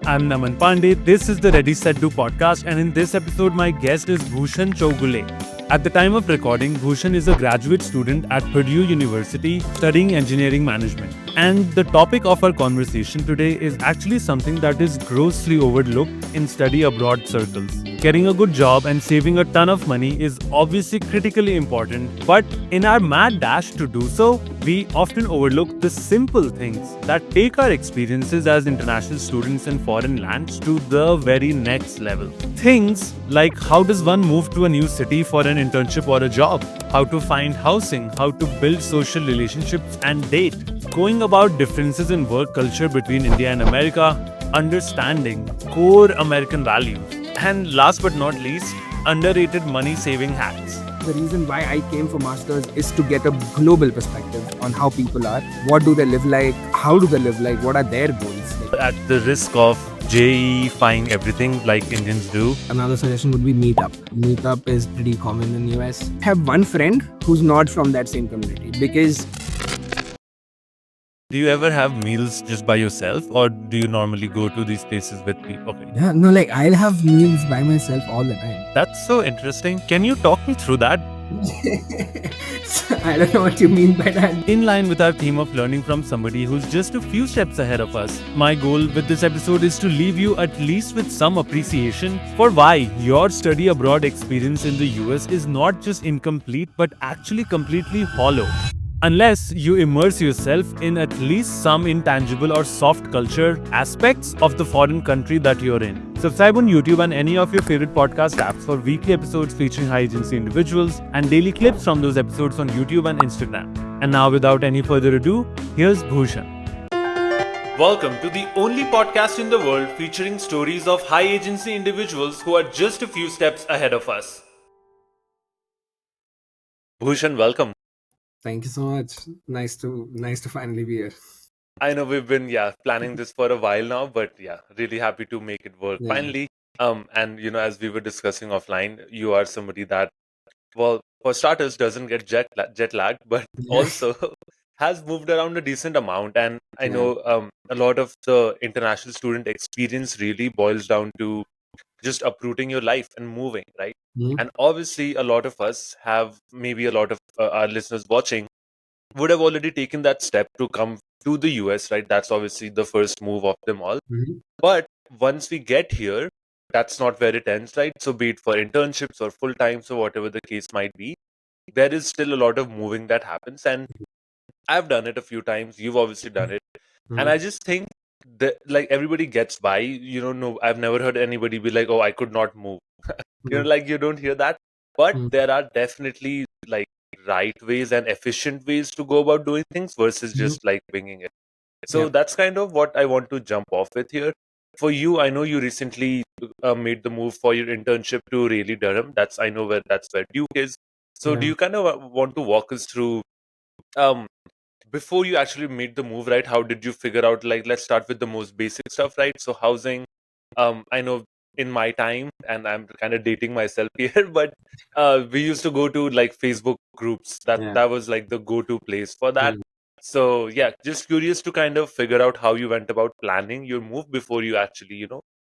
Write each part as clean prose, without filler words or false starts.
I'm Naman Pandey. This is the Ready Set Do podcast, and in this episode, my guest is Bhushan Chougule. At the time of recording, Bhushan is a graduate student at Purdue University studying engineering management. And the topic of our conversation today is actually something that is grossly overlooked in study abroad circles. Getting a good job and saving a ton of money is obviously critically important, but in our mad dash to do so, we often overlook the simple things that take our experiences as international students in foreign lands to the very next level. Things like how does one move to a new city for an internship or a job, how to find housing, how to build social relationships and date, going about differences in work culture between India and America, understanding core American values, and last but not least, underrated money saving hacks. The reason why I came for masters is to get a global perspective on how people are. What do they live like? How do they live like? What are their goals? At the risk of JEE-fying everything like Indians do. Another suggestion would be Meetup. Meetup is pretty common in the US. I have one friend who's not from that same community because Do you ever have meals just by yourself, or do you normally go to these places with people? Okay. I'll have meals by myself all the time. That's so interesting. Can you talk me through that? I don't know what you mean by that. In line with our theme of learning from somebody who's just a few steps ahead of us, my goal with this episode is to leave you at least with some appreciation for why your study abroad experience in the US is not just incomplete but actually completely hollow. Unless you immerse yourself in at least some intangible or soft culture aspects of the foreign country that you're in. Subscribe on YouTube and any of your favorite podcast apps for weekly episodes featuring high agency individuals and daily clips from those episodes on YouTube and Instagram. And now, without any further ado, here's Bhushan. Welcome to the only podcast in the world featuring stories of high agency individuals who are just a few steps ahead of us. Bhushan, welcome. Thank you so much. Nice to finally be here. I know we've been planning this for a while now, but really happy to make it work Yeah. finally. And as we were discussing offline, you are somebody that, well, for starters, doesn't get jet lagged, but also has moved around a decent amount. And I know a lot of the international student experience really boils down to just uprooting your life and moving, right? Mhm. And obviously, a lot of us have, maybe a lot of our listeners watching would have already taken that step to come to the US, right? That's obviously the first move of them all. Mhm. But once we get here, that's not where it ends, right? So, be it for internships or full times or whatever the case might be, there is still a lot of moving that happens. And I've done it a few times. You've obviously done it. And I just think that, like, everybody gets by. No, I've never heard anybody be like, oh, I could not move. Like, you don't hear that. But there are definitely, like, right ways and efficient ways to go about doing things versus just like winging it. So Yeah. that's kind of what I want to jump off with here. For you, I know you recently made the move for your internship to really Durham. I know that's where Duke is. So do Yeah. you kind of want to walk us through um before you actually made the move, right? How did you figure out, like, let's start with the most basic stuff, right? So housing, I know in my time, and I'm kind of dating myself here, but we used to go to like Facebook groups. That Yeah. that was like the go-to place for that. Mm. So just curious to kind of figure out how you went about planning your move before you actually,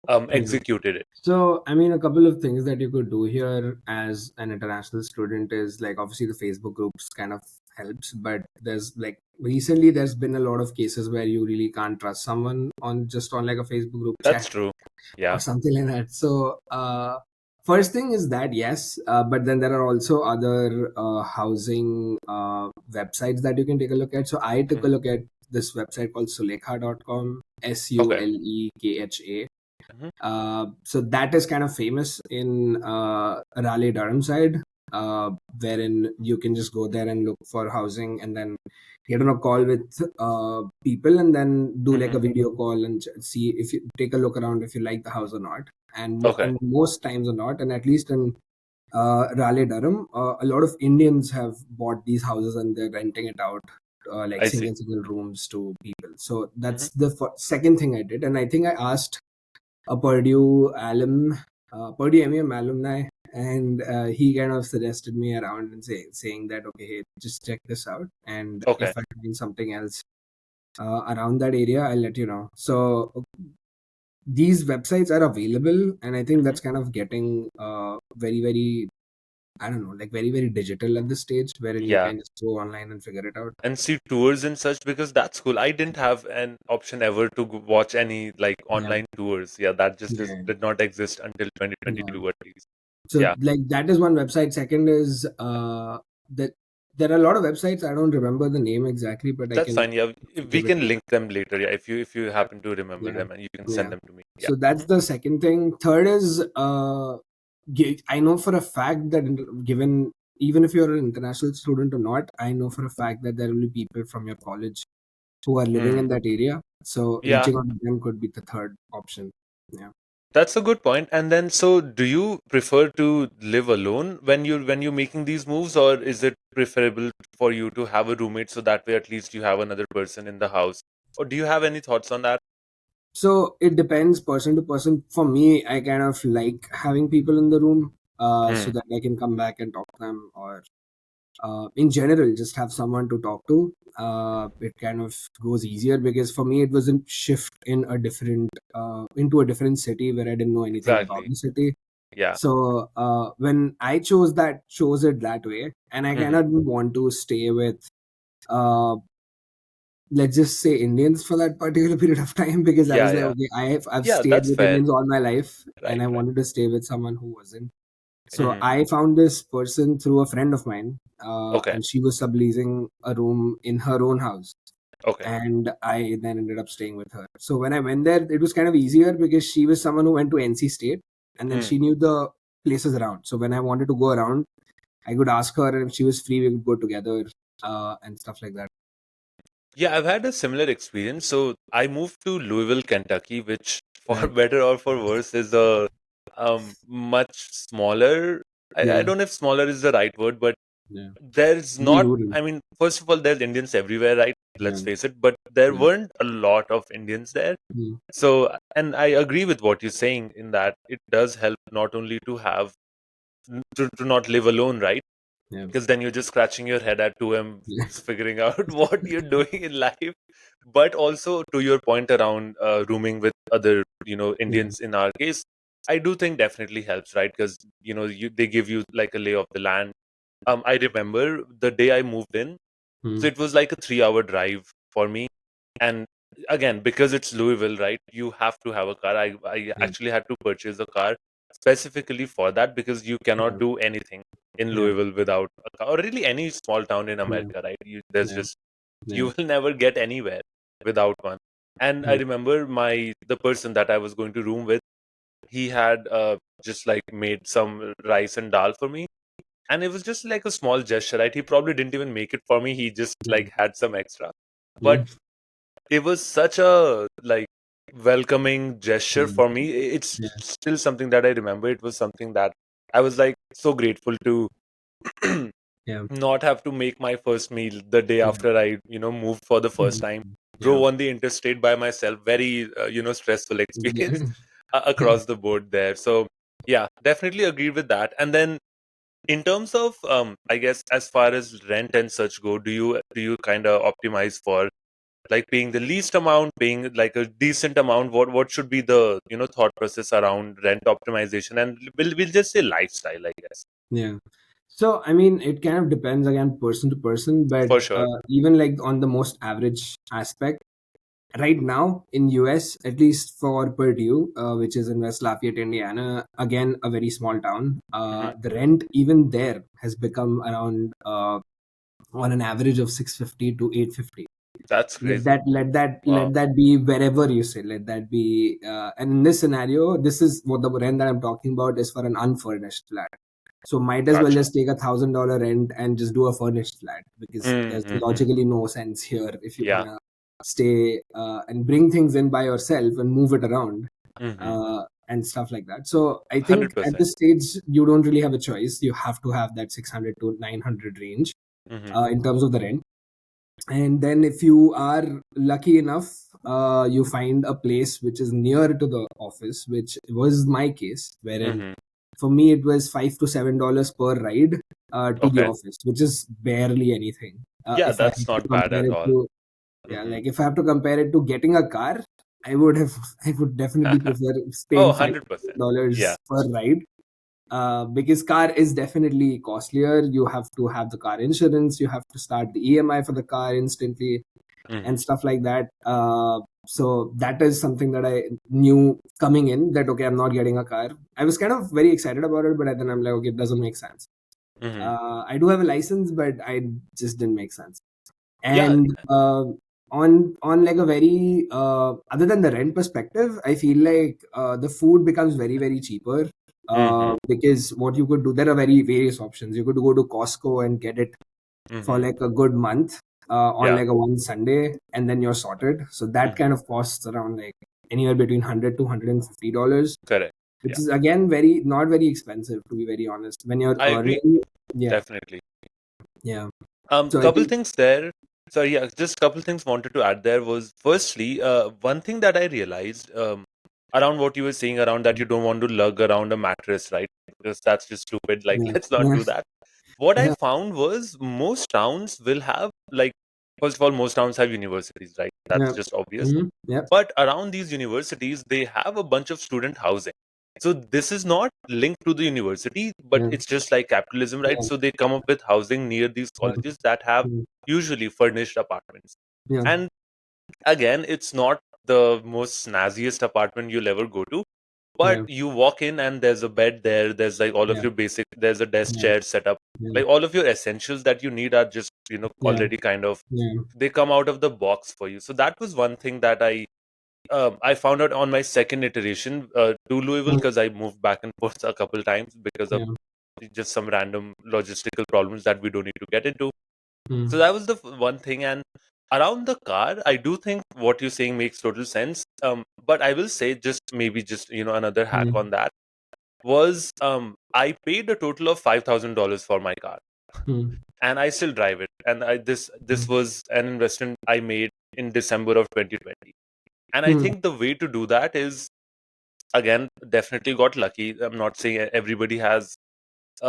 executed it. So, I mean, a couple of things that you could do here as an international student is like obviously the Facebook groups kind of helps, but there's like recently there's been a lot of cases where you really can't trust someone on like a Facebook group That's chat true. or Yeah. something like that. So, first thing is that yes, but then there are also other housing websites that you can take a look at. So, I took a Mhm. look at this website called sulekha.com, Okay. Sulekha. Mhm. So that is kind of famous in Raleigh Durham side, wherein you can just go there and look for housing and then get on a call with people and then do like a Mhm. video call and see if you take a look around if you like the house or not. Okay. And most times or not, and at least in Raleigh Durham, a lot of Indians have bought these houses and they're renting it out. Like I see. single rooms to people. So Mhm. that's the second thing I did, and I think I asked a Purdue Purdue MEM alumni, and he kind of suggested me around and saying that okay, hey, just check this out, and Okay. if I find something else around that area, I'll let you know. So these websites are available, and I think that's kind of getting very, very, I don't know, like very, very digital at this stage, wherein you Yeah. can just go online and figure it out. And see tours and such, because that's cool. I didn't have an option ever to watch any like Yeah, online tours. Yeah, that just yeah, did not exist until yeah. 2022 at least. So Yeah, like that is one website. Second is that there are a lot of websites. I don't remember the name exactly, but I that's can fine. Yeah, if we give it to can you. link them later. Yeah, if you happen to remember Yeah, them and you can send yeah. them to me. Yeah. So that's the second thing. Third is I know for a fact that given, even if you're an international student or not, I know for a fact that there will be people from your college who are living in Mm. that area. So Yeah, reaching out to them could be the third option. Yeah. that's a good point. And then, so do you prefer to live alone when you're making these moves, or is it preferable for you to have a roommate so that way at least you have another person in the house? Or do you have any thoughts on that? So it depends person to person. For me, I kind of like having people in the room so Mm. that I can come back and talk to them, or in general, just have someone to talk to. It kind of goes easier because for me, it was a shift in a different into a different city where I didn't know anything about Exactly. the city. Yeah. So when I chose it that way, and I kind Hmm. of didn't want to stay with uh, let's just say Indians for that particular period of time, because I Yeah, was like, yeah. okay, I've Yeah, stayed that's with fair. Indians all my life, and Right, I right. wanted to stay with someone who wasn't. So Hmm. I found this person through a friend of mine, Okay, and she was subleasing a room in her own house, okay. and I then ended up staying with her. So when I went there, it was kind of easier because she was someone who went to NC State, and then Mm. she knew the places around. So when I wanted to go around, I could ask her, and if she was free, we could go together and stuff like that. Yeah, I've had a similar experience. So I moved to Louisville, Kentucky, which for Right. better or for worse is a much smaller. I Yeah. don't know if smaller is the right word, but Yeah. there's Very not. rural. I mean, first of all, there's Indians everywhere, right? Yeah. Let's face it. But there Yeah. weren't a lot of Indians there. Mm. So, and I agree with what you're saying in that it does help not only to have to not live alone, right? Yeah. Because then you're just scratching your head at 2 a.m. Yeah. figuring out what you're doing in life. But also to your point around rooming with other, Yeah. Indians in our case, I do think definitely helps, right? Because they give you like a lay of the land. I remember the day I moved in, so Mm. it was like a 3-hour drive for me. And again, because it's Louisville, right? You have to have a car. I Yeah. actually had to purchase a car specifically for that because you cannot Yeah. do anything in Yeah. Louisville without a car, or really any small town in Yeah. America, right? There's Yeah. just Yeah. you will never get anywhere without one. And I Mm. remember the person that I was going to room with, he had just like made some rice and dal for me, and it was just like a small gesture, right? He probably didn't even make it for me. He just Yeah. like had some extra, Yeah. but it was such a like welcoming gesture Mm. for me. It's Yeah. still something that I remember. It was something that I was like so grateful to Yeah. not have to make my first meal the day Yeah. after I moved for the first Mhm. time. Yeah. Drove on the interstate by myself. Very stressful experience Yeah. across the board there. So yeah, definitely agree with that. And then in terms of I guess as far as rent and such go, do you kind of optimize for like paying the least amount, paying like a decent amount? What should be the thought process around rent optimization, and we'll just say lifestyle, I guess. Yeah. So, I mean, it kind of depends again, person to person, but For sure. even like on the most average aspect, right now in US, at least for Purdue, which is in West Lafayette, Indiana, again a very small town, Hmm. the rent even there has become around on an average of 650 to 850. That's let crazy. that let that Wow. let that be wherever you say, let that be and in this scenario, this is what the rent that I'm talking about is for an unfurnished flat. So might as well Gotcha. just take $1,000 rent and just do a furnished flat, because there's Mm-hmm. logically no sense here if you're Yeah. gonna stay and bring things in by yourself and move it around Mm-hmm. and stuff like that. So I think at 100%. this stage you don't really have a choice. You have to have that 600 to 900 range Mm-hmm. in terms of the rent. And then if you are lucky enough, you find a place which is near to the office, which was my case, wherein Mm-hmm. for me it was $5 to $7 per ride to the Okay. office, which is barely anything. Yeah, If I have that's to not bad compare at it all. to, yeah, Mm-hmm. like if I have to compare it to getting a car, I would have, I would definitely prefer Oh, paying $100%. Yeah. $5,000 per ride, because car is definitely costlier. You have to have the car insurance, you have to start the EMI for the car instantly, Hmm. and stuff like that. So that is something that I knew coming in, that okay, I'm not getting a car. I was kind of very excited about it, but then I'm like, okay, it doesn't make sense. Hmm. I do have a license, but I just didn't make sense. Yeah. And on like a very other than the rent perspective, I feel like the food becomes very very cheaper, Hmm. because what you could do, there are very various options. You could go to Costco and get it for Hmm. like a good month, on Yeah. like a one Sunday, and then you're sorted. So that Hmm. kind of costs around like anywhere between $100 to $150, Correct. which Yeah. is again very not very expensive, to be very honest, when you're I agree. earning. Yeah, Definitely. yeah. So I Couple think, things there. So yeah, just couple things wanted to add there was firstly, one thing that I realized around what you were saying around that you don't want to lug around a mattress, right? Because that's just stupid. Like, yeah, let's not yeah, do that. What I yeah, found was most towns will have like, first of all, most towns have universities, right? That's yeah. just obvious. Hmm. Yep, But around these universities, they have a bunch of student housing. So this is not linked to the university, but yeah, it's just like capitalism, right? yeah, So they come up with housing near these yeah, colleges that have mm, usually furnished apartments. yeah, And again, it's not the most snazziest apartment you'll ever go to, but yeah, you walk in and there's a bed there, there's like all of yeah, your basic, there's a desk yeah, chair set up. yeah, Like all of your essentials that you need are just, yeah, already kind of, yeah. they come out of the box for you. So that was one thing that I found out on my second iteration to Louisville Mm, because I moved back and forth a couple times because of yeah, just some random logistical problems that we don't need to get into. So mm, that was the one thing. And around the car, I do think what you're saying makes total sense. But I will say just maybe just another hack mm, on that was I paid a total of $5,000 for my car, mm, and I still drive it. And this mm, was an investment I made in December of 2020. And I mm, think the way to do that is again definitely got lucky. I'm not saying everybody has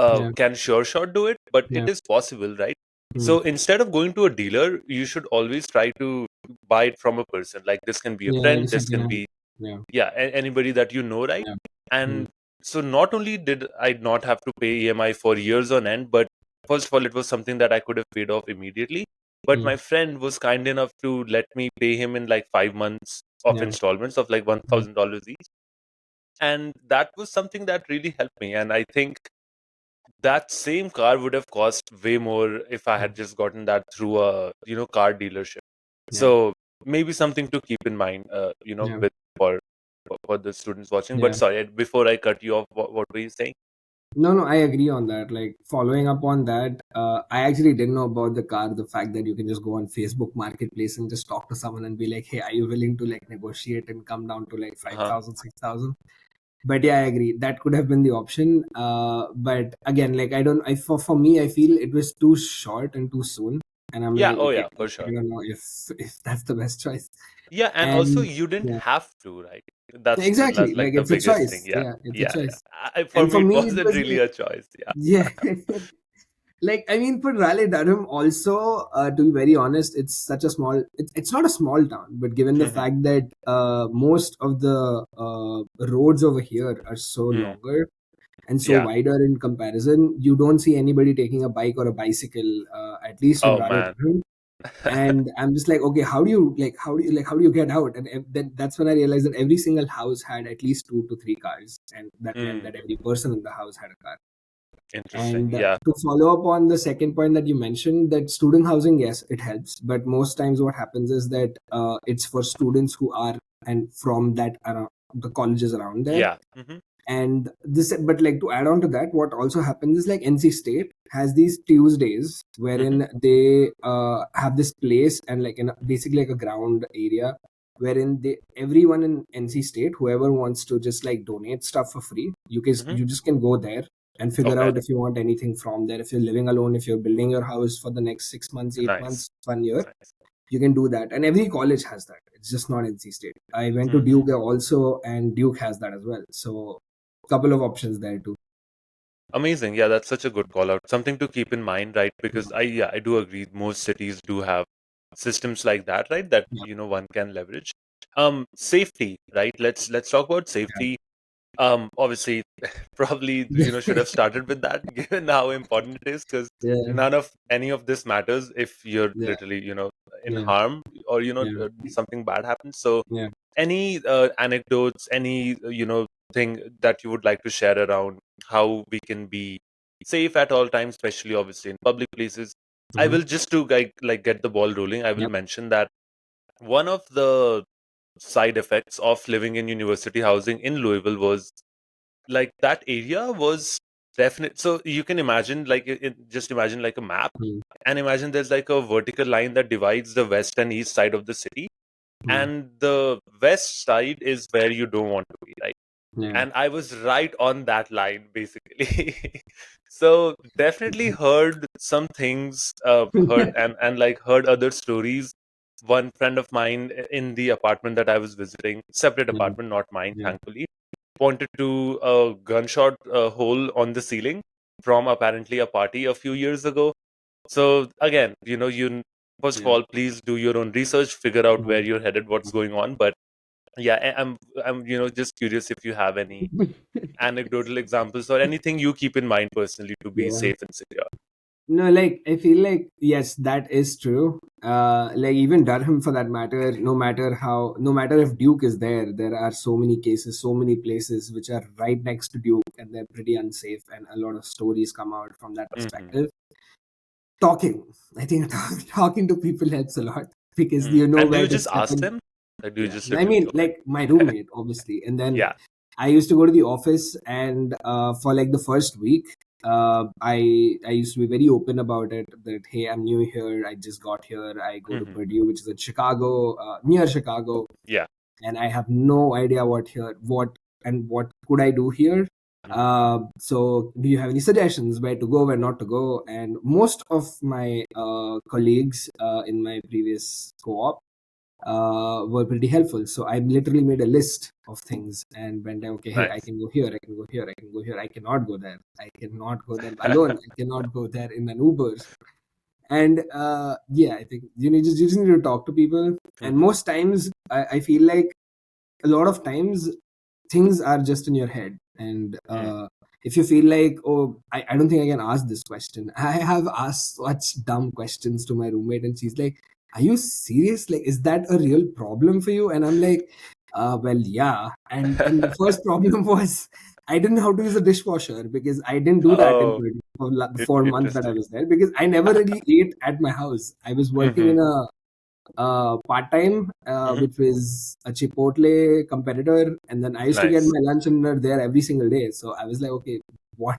yeah, can sure shot do it, but it yeah, is possible, right? mm, So instead of going to a dealer, you should always try to buy it from a person. Like this can be a yeah, like a friend, this second can hand. be Yeah, yeah, anybody that you know, right? yeah, mm, And so not only did I not have to pay EMI for years on end, but first of all, it was something that I could have paid off immediately. But mm, my friend was kind enough to let me pay him in like 5 months of yeah, installments of like mm, $1,000 each. And that was something that really helped me. And I think that same car would have cost way more if I mm, had just gotten that through a car dealership. yeah, So maybe something to keep in mind, yeah, with for the students watching. But yeah. sorry, before I cut you off, what were you saying? No, no, I agree on that. Like following up on that, I actually didn't know about the car. The fact that you can just go on Facebook Marketplace and just talk to someone and be like, "Hey, are you willing to like negotiate and come down to like Uh-huh. 5,000, 6,000?" But yeah, I agree. That could have been the option. But again, like I don't. I for me, I feel it was too short and too soon. And I'm Yeah. like, Oh okay, yeah, for I sure. don't know if that's the best choice. Yeah, and also And you didn't yeah, have to, right? That's exactly. like Like the it's a biggest thing. choice. Yeah, Yeah, it's a yeah, choice. yeah. For And me, for it me, it wasn't was really like, a choice. Yeah. yeah. Like I mean, for Raleigh Durham, also to be very honest, it's such a small. It's not a small town, but given the Hmm. fact that most of the roads over here are so Hmm. longer and so Yeah. wider in comparison, you don't see anybody taking a bike or a bicycle, at least in Oh Raleigh man. Durham. And I'm just like, okay, how do you get out? And then that's when I realized that every single house had at least 2 to 3 cars, and that meant Hmm. that every person in the house had a car. Interesting. And Yeah. to follow up on the second point that you mentioned, that student housing, yes, it helps. But most times, what happens is that it's for students who are and from that around the colleges around there. Yeah. Hmm. And this, but like to add on to that, what also happens is like NC State has these Tuesdays Hmm. wherein they have this place and like basically like a ground area wherein they everyone in NC State, whoever wants to just like donate stuff for free, Hmm. you just can go there and figure Okay. out if you want anything from there. If you're living alone, if you're building your house for the next 6 months, eight Nice. months, 1 year, Nice. you can do that. And every college has that. It's just not NC State. I went to Hmm. Duke also, and Duke has that as well. So couple of options there too. Amazing. Yeah, that's such a good call out. Something to keep in mind, right? Because I do agree. Most cities do have systems like that, right? That Yeah, one can leverage. Safety, right? Let's talk about safety. Obviously, probably should have started with that, given how important it is, because Yeah, none of any of this matters if you're yeah, literally in yeah, harm, or yeah, something bad happens. So yeah. any anecdotes, any thing that you would like to share around how we can be safe at all times, especially obviously in public places. I Mm-hmm. will, just to like get the ball rolling, I will Yep. mention that one of the side effects of living in university housing in Louisville was like that area was definite. So you can imagine, like, just imagine like a map, and imagine there's like a vertical line that divides the west and east side of the city, Mm-hmm. and the west side is where you don't want to be, right? Yeah. And I was right on that line, basically. So definitely heard some things, heard and like heard other stories. One friend of mine in the apartment that I was visiting, separate Yeah. apartment, not mine, Yeah. thankfully, pointed to a gunshot hole on the ceiling from apparently a party a few years ago. So again, you first of Yeah. all, please do your own research, figure out where Mhm. you're headed, what's going on. But yeah, I'm just curious if you have any anecdotal examples or anything you keep in mind personally to be Yeah. safe and secure. No, like I feel like yes, that is true. Like even Durham for that matter, no matter if Duke is there, there are so many cases, so many places which are right next to Duke and they're pretty unsafe, and a lot of stories come out from that Hmm. perspective. Talking, I think talking to people helps a lot because Hmm. you know And do where you to just step ask in. them? Or do you Yeah, just I literally mean, okay? like my roommate, obviously, and then Yeah. I used to go to the office, and for like the first week, I used to be very open about it. That hey, I'm new here. I just got here. I go to Hmm. Purdue, which is in Chicago, near Chicago, Yeah. and I have no idea what could I do here. Hmm. So, do you have any suggestions where to go, where not to go? And most of my colleagues in my previous co-op were pretty helpful. So I literally made a list of things and went, okay, hey, I Nice. can go here, I can go here, I can go here. I cannot go there. I cannot go there alone. I cannot go there in an Uber. And yeah, I think you just need to talk to people. And Hmm. most times, I feel like a lot of times things are just in your head, and Hmm. if you feel like, oh, I don't think I can ask this question. I have asked such dumb questions to my roommate, and she's like, are you serious? Like, is that a real problem for you? And I'm like, well, yeah. And the first problem was I didn't know how to use a dishwasher because I didn't do that in Oh, Purdue for the 4 months that I interesting. was there, because I never really ate at my house. I was working Hmm. in a part time, Hmm. which was a Chipotle competitor, and then I used to get Nice. my lunch and dinner there every single day. So I was like, okay, what?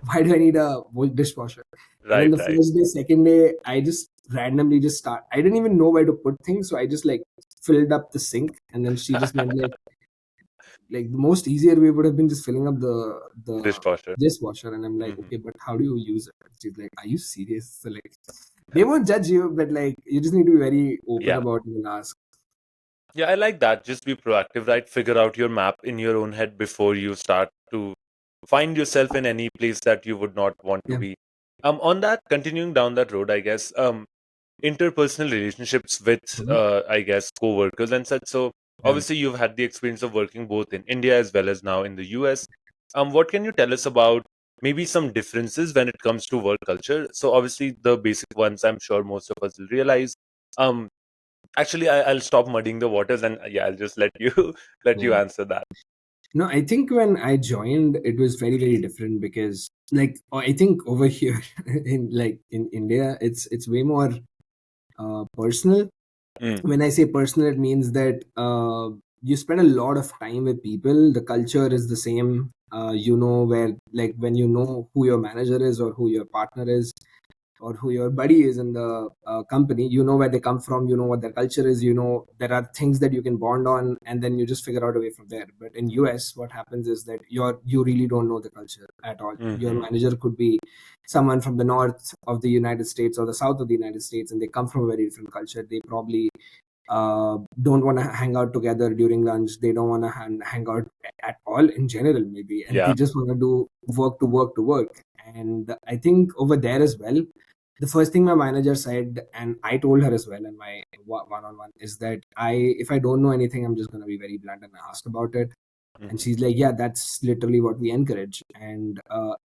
Why do I need a whole dishwasher? And then Right. the Right. first day, second day, I just randomly just start. I didn't even know where to put things, so I just like filled up the sink, and then she just went like the most easier way would have been just filling up the Dishwasher. dishwasher, and I'm like, Hmm. okay, but how do you use it? She's like, are you serious? So like, they won't judge you, but like you just need to be very open Yeah. about it and ask. Yeah, I like that. Just be proactive, right? Figure out your map in your own head before you start to find yourself in any place that you would not want to Yeah. be. On that, continuing down that road, I guess, interpersonal relationships with, Mhm. I guess, co-workers and such. So Yeah. obviously, you've had the experience of working both in India as well as now in the US. What can you tell us about maybe some differences when it comes to work culture? So obviously, the basic ones, I'm sure most of us will realize. Um, Actually, I'll stop muddying the waters, and yeah, I'll just let you let you Yeah. answer that. No, I think when I joined, it was very, very different because, like, I think over here in India, it's way more personal. Mm, When I say personal, it means that you spend a lot of time with people. The culture is the same. You know where, like, when you know who your manager is or who your partner is, or who your buddy is in the company, you know where they come from, you know what their culture is, you know there are things that you can bond on, and then you just figure out a way from there. But in US, what happens is that you really don't know the culture at all. Your hmm. manager could be someone from the north of the United States or the south of the United States, and they come from a very different culture. They probably don't want to hang out together during lunch. They don't want to hang out at all in general, maybe, and they Yeah. just want to do work to work to work. And I think over there as well, the first thing my manager said, and I told her as well in my one-on-one, is that if I don't know anything, I'm just going to be very blunt and ask about it. And she's like, yeah, that's literally what we encourage. And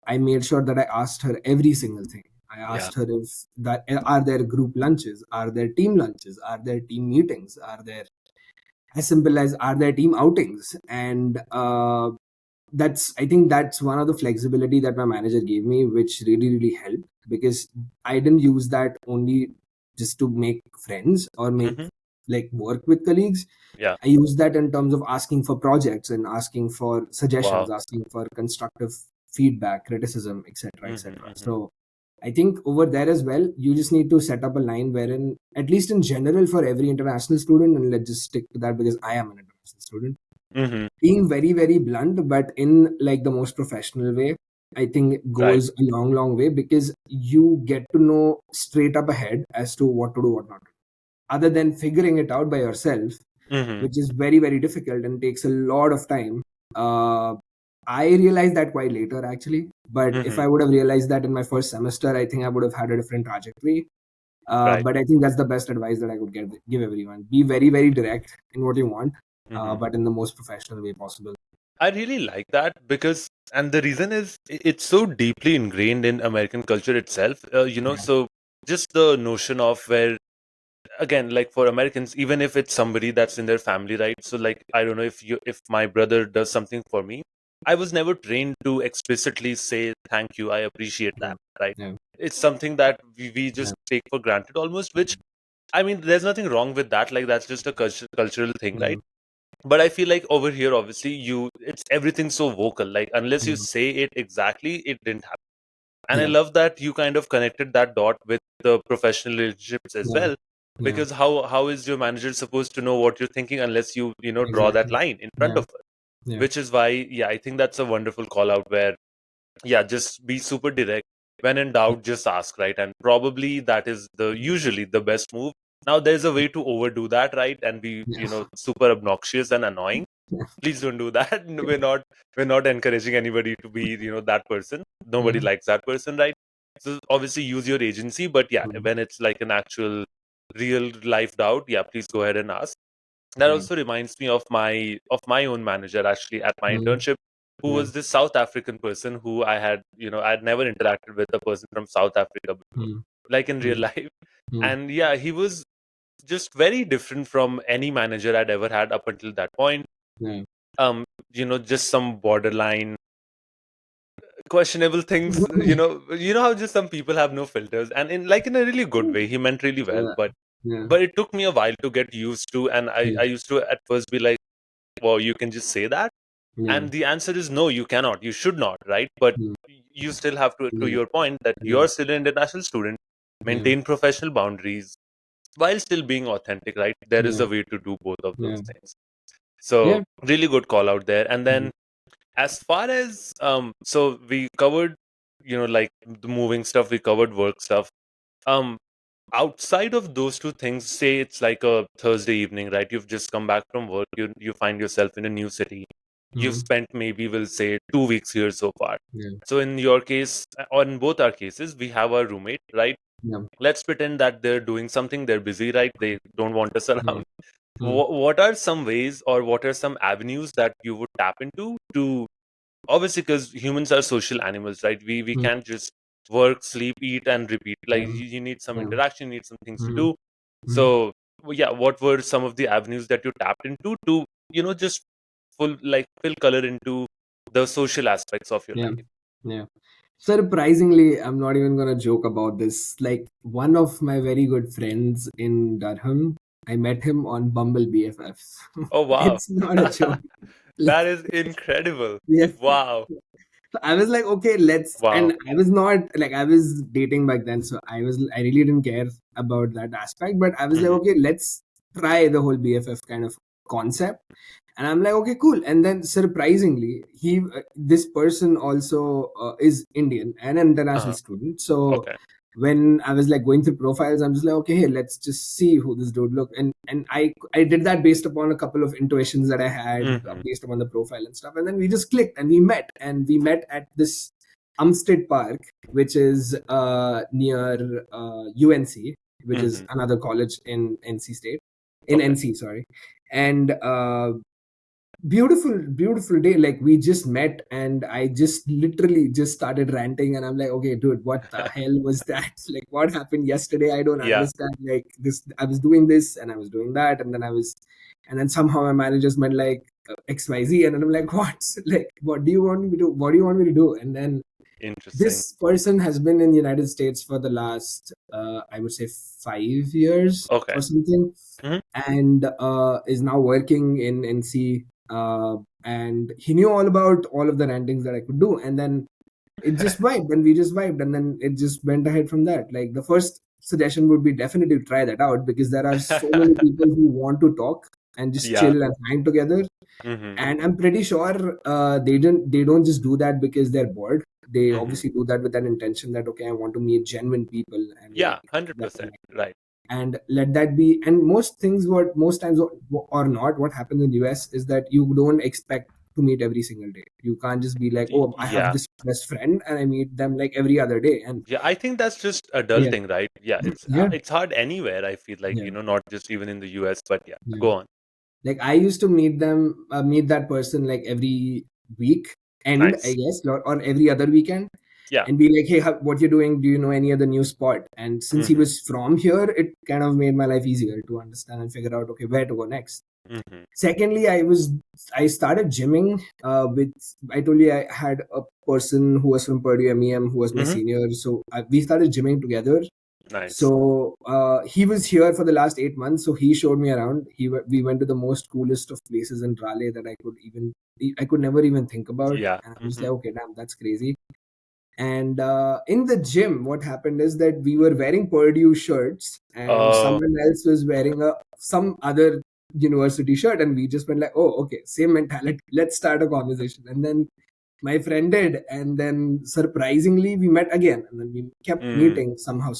I made sure that I asked her every single thing. I asked her if that are there group lunches, are there team lunches, are there team meetings, are there, as simple as, are there team outings. And I think that's one of the flexibility that my manager gave me, which really helped, because I didn't use that only just to make friends or make like work with colleagues. Yeah. I use that in terms of asking for projects and asking for suggestions, Wow. asking for constructive feedback, criticism, etc., etc. Mm-hmm. So I think over there as well, you just need to set up a line wherein, at least in general, for every international student, and let's just stick to that because I am an international student, being very blunt, but in like the most professional way, I think it Right. goes a long way, because you get to know straight up ahead as to what to do, what not to do, other than figuring it out by yourself, which is very difficult and takes a lot of time. I realized that quite later, actually. But if I would have realized that in my first semester, I think I would have had a different trajectory. Right. But I think that's the best advice that I could give everyone. Be very direct in what you want, but in the most professional way possible. I really like that because, and the reason is it's so deeply ingrained in American culture itself. Yeah. So just the notion of where, again, like for Americans, even if it's somebody that's in their family, right? So like, I don't know, if my brother does something for me, I was never trained to explicitly say thank you, I appreciate Yeah. that, right? Yeah. It's something that we just take for granted almost, which, I mean, there's nothing wrong with that. Like that's just a cultural thing, Yeah. right? But I feel like over here, obviously, it's everything so vocal. Like unless you Yeah. say it exactly, it didn't happen. And I Yeah. love that you kind of connected that dot with the professional relationships as Yeah. well. Yeah. Because how is your manager supposed to know what you're thinking unless you draw that Exactly. line in front Yeah. of her? Yeah. Which is why, yeah, I think that's a wonderful call out where, yeah, just be super direct. When in doubt, just ask, right? And probably that is the usually the best move. Now there's a way to overdo that, right? And be, Yeah. super obnoxious and annoying. Please don't do that. We're not encouraging anybody to be, that person. Nobody Yeah. likes that person, right? So obviously use your agency, but yeah, Mm. when it's like an actual real life doubt, yeah, please go ahead and ask. That Yeah. also reminds me of my own manager actually at my Mm. internship, who Yeah. was this South African person who I'd never interacted with a person from South Africa before, Mm. like in real Mm. life. Mm. And yeah, he was just very different from any manager I'd ever had up until that point. Yeah. um just some borderline questionable things. You know how just some people have no filters, and in a really good way. He meant really well, Yeah. but Yeah. but it took me a while to get used to, and i Yeah. i used to at first be like, well, you can just say that. Yeah. And the answer is no, you cannot, you should not, right? But Mm. you still have to Yeah. your point, that Yeah. you're still an international student, Yeah. maintain professional boundaries while still being authentic, right? There is Yeah. a way to do both of those Yeah. things. So Yeah. really good call out there. And Mm. then as far as so we covered, like the moving stuff, we covered work stuff. um Outside of those two things, say it's like a Thursday evening, right? You've just come back from work, you find yourself in a new city. You've Mm. spent, maybe we'll say, 2 weeks here so far. Yeah. So in your case, or in both our cases, we have our roommate, right? Yeah. Let's pretend that they're doing something, they're busy, right? They don't want us Yeah. around. Mm. What are some ways, or what are some avenues that you would tap into to, obviously, because humans are social animals, right? We Mm. can't just work, sleep, eat, and repeat. Like Yeah. you need some Yeah. interaction, you need some things to Mm. do. Mm. So yeah, what were some of the avenues that you tapped into to, just fill color into the social aspects of your Yeah. life? Yeah. Surprisingly, I'm not even gonna joke about this. Like, one of my very good friends in Durham, I met him on Bumble BFFs. Oh wow. It's not a joke. Like, That is incredible. yeah. Wow. So I was like, okay, Wow. and I was not like, I was dating back then, so I really didn't care about that aspect, but I was like, Hmm. okay, let's try the whole BFF kind of concept. And I'm like, okay, cool. And then surprisingly, this person also is Indian and an international Uh-huh. student. So Okay. when I was like going through profiles, I'm just like, okay, hey, let's just see who this dude look. And I did that based upon a couple of intuitions that I had Hmm. based upon the profile and stuff. And then we just clicked and we met at this Umstead Park, which is near UNC, which is Mhm. another college in NC State, in Okay. NC, sorry. And beautiful day. Like, we just met, and I just literally just started ranting, and I'm like, okay, dude, what the hell was that? Like, what happened yesterday? I don't Yeah. understand. Like, this, I was doing this and I was doing that, and then somehow my managers meant like XYZ, and then I'm like, what? Like, what do you want me to do? What do you want me to do? And then Interesting. this person has been in the United States for the last, I would say, 5 years Okay. or something, Mhm. and is now working in NC. And he knew all about all of the rantings that I could do, and then it just vibed, and we just vibed, and then it just went ahead from that. Like, the first suggestion would be definitely try that out, because there are so many people who want to talk and just Yeah. chill and hang together, Mhm. and I'm pretty sure they don't just do that because they're bored. They Mhm. obviously do that with that intention that, okay, I want to meet genuine people, and Yeah, like that, 100%. Right. and let that be. And most things, what most times, or not, what happens in US is that you don't expect to meet every single day. You can't just be like, oh, I have Yeah. this best friend and I meet them like every other day. And Yeah, I think that's just yeah, adulting, right? Yeah, yeah, it's hard anywhere, I feel like, yeah, not just even in the US, but yeah. yeah. Go on. Like, I used to meet that person like every week end, I Nice. guess, or every other weekend, Yeah. and be like, hey, what you doing? Do you know any other new spot? And since he Mhm. was from here, it kind of made my life easier to understand and figure out, okay, where to go next. Mhm. Secondly, I started gymming with, I told you I had a person who was from Purdue MEM who was my Mhm. senior, so we started gymming together. Nice. So he was here for the last 8 months, so he showed me around. We went to the most coolest of places in Raleigh that I could never even think about, Yeah. and I was Mhm. like, okay, damn, that's crazy. And in the gym, what happened is that we were wearing Purdue shirts, and Oh, someone else was wearing some other university shirt, and we just went like, oh, okay, same mentality. Let's start a conversation. And then my friend did, and then surprisingly, we met again, and then we kept mm. meeting somehow,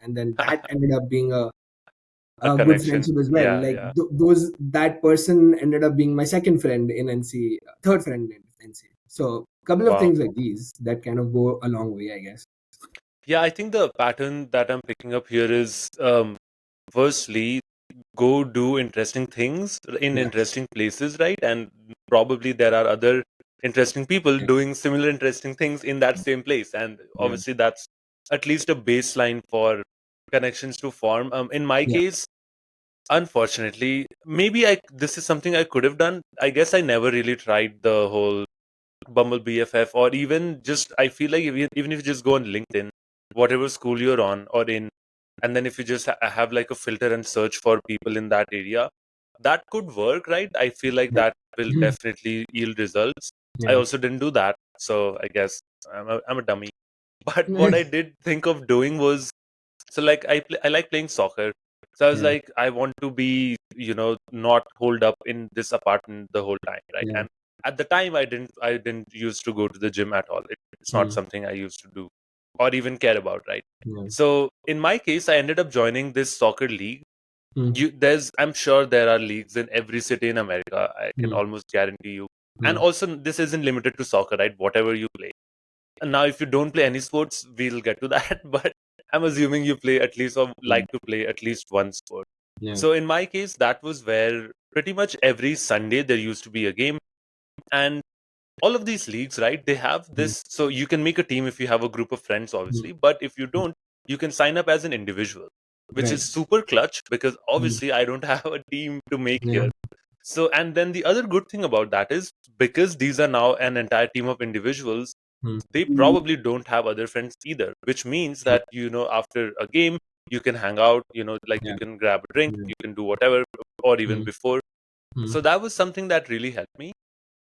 and then that ended up being A a good connection. friendship as well. Yeah, Like, yeah. that person ended up being my second friend in NC, third friend in NC. So, couple of Wow. things like these that kind of go a long way, I guess. Yeah, I think the pattern that I'm picking up here is firstly, go do interesting things in Yeah, interesting places, right? And probably there are other interesting people yeah, doing similar interesting things in that same place. And yeah, obviously, that's at least a baseline for connections to form. In my yeah, case, unfortunately, maybe this is something I could have done. I guess I never really tried the whole Bumble BFF, or even just, I feel like even if you just go on LinkedIn, whatever school you're on or in, and then if you just have like a filter and search for people in that area, that could work, right? I feel like yeah, that will Mhm. definitely yield results. I Yeah. also didn't do that, so I guess I'm a dummy. But what Yeah. I did think of doing was, so like I like playing soccer. So I was Yeah. like, I want to be, not holed up in this apartment the whole time, right? Yeah. And at the time, I didn't used to go to the gym at all. It's not Mm. something I used to do or even care about, right? Yeah. So in my case, I ended up joining this soccer league. Mm. I'm sure there are leagues in every city in America. I can Mm. almost guarantee you. And Mm. also, this isn't limited to soccer, right? Whatever you play. And now, if you don't play any sports, we'll get to that. But I'm assuming you play at least, or Yeah. like to play at least one sport. Yeah. So in my case, that was where pretty much every Sunday there used to be a game. And all of these leagues, right, they have Mm. this. So you can make a team if you have a group of friends, Mm. obviously. But if you don't, you can sign up as an individual, which Right. is super clutch because Mm. obviously I don't have a team to make Yeah. here. So, and then the other good thing about that is, because these are now an entire team of individuals, Mm. they probably don't have other friends either, which means Yeah. that, after a game, you can hang out, like you Yeah. can grab a drink, Yeah. you can do whatever, or even Mm. before. Mm. So that was something that really helped me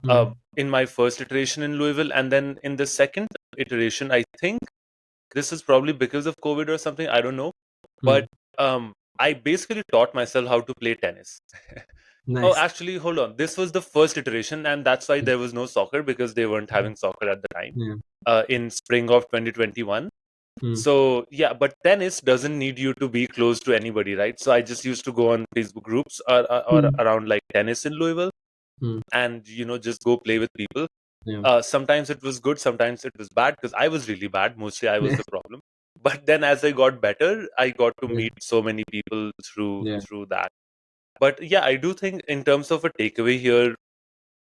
Mm. in my first iteration in Louisville. And then in the second iteration, I think this is probably because of COVID or something, I don't know. But Mm. I basically taught myself how to play tennis. Oh, Nice. actually, hold on. This was the first iteration, and that's why there was no soccer, because they weren't having soccer at the time Yeah. in spring of 2021. Mm. So, yeah, but tennis doesn't need you to be close to anybody, right? So I just used to go on Facebook groups or Mm. around like tennis in Louisville Mm. and, just go play with people. Yeah. Sometimes it was good, sometimes it was bad because I was really bad. Mostly I was the problem. But then as I got better, I got to Yeah. meet so many people Yeah. through that. But yeah, I do think in terms of a takeaway here,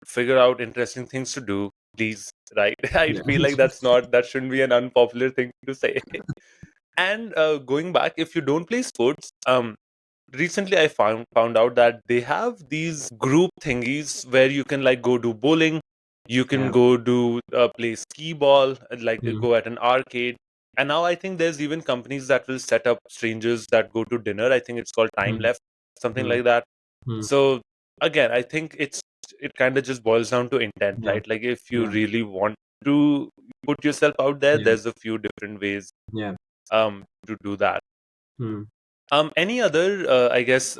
figure out interesting things to do, please. Right? I Yeah. feel like that shouldn't be an unpopular thing to say. And going back, if you don't play sports, recently I found out that they have these group thingies where you can like go do bowling, you can Yeah. go do play skee ball, like Mm. go at an arcade. And now I think there's even companies that will set up strangers that go to dinner. I think it's called time Mm. left, something Mm. like that. Mm. So again, I think it kind of just boils down to intent, Yeah. right? Like if you Yeah. really want to put yourself out there, Yeah. there's a few different ways Yeah. to do that. Mm. Any other, I guess,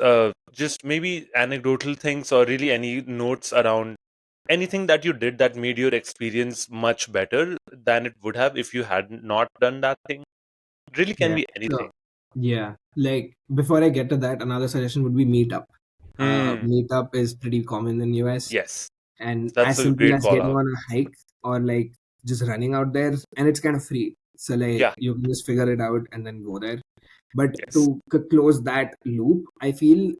just maybe anecdotal things or really any notes around anything that you did that made your experience much better than it would have if you had not done that thing? Really can Yeah. be So anything. yeah, like before I get to that, another suggestion would be Meetup. Hmm. Meetup is pretty common in US, Yes, and that's as a simple great as call getting out. on a hike or like just running out there, and it's kind of free. So like Yeah. you can just figure it out and then go there. But Yes. to close that loop, I feel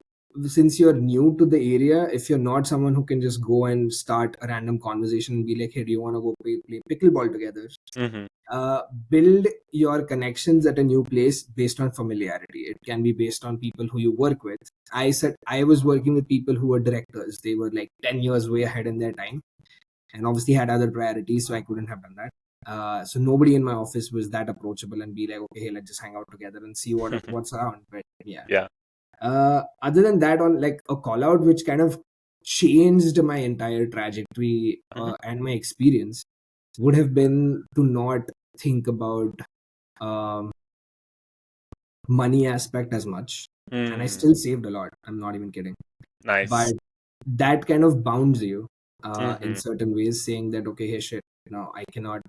since you're new to the area, if you're not someone who can just go and start a random conversation and be like, hey, do you want to go play pickleball together? Mm-hmm. uh, build your connections at a new place based on familiarity. It can be based on people who you work with. I said I was working with people who were directors. They were like 10 years way ahead in their time and obviously had other priorities, so I couldn't have done that. So nobody in my office was that approachable and be like, okay, hey, let's just hang out together and see what's around. But yeah. Yeah. Other than that, on like a call out which kind of changed my entire trajectory Mm-hmm. and my experience would have been to not think about um, money aspect as much. And I Mm. still saved a lot. I'm not even kidding. But Nice. that kind of bounds you in Mm-hmm. certain ways, saying that, okay, hey, shit, no, I cannot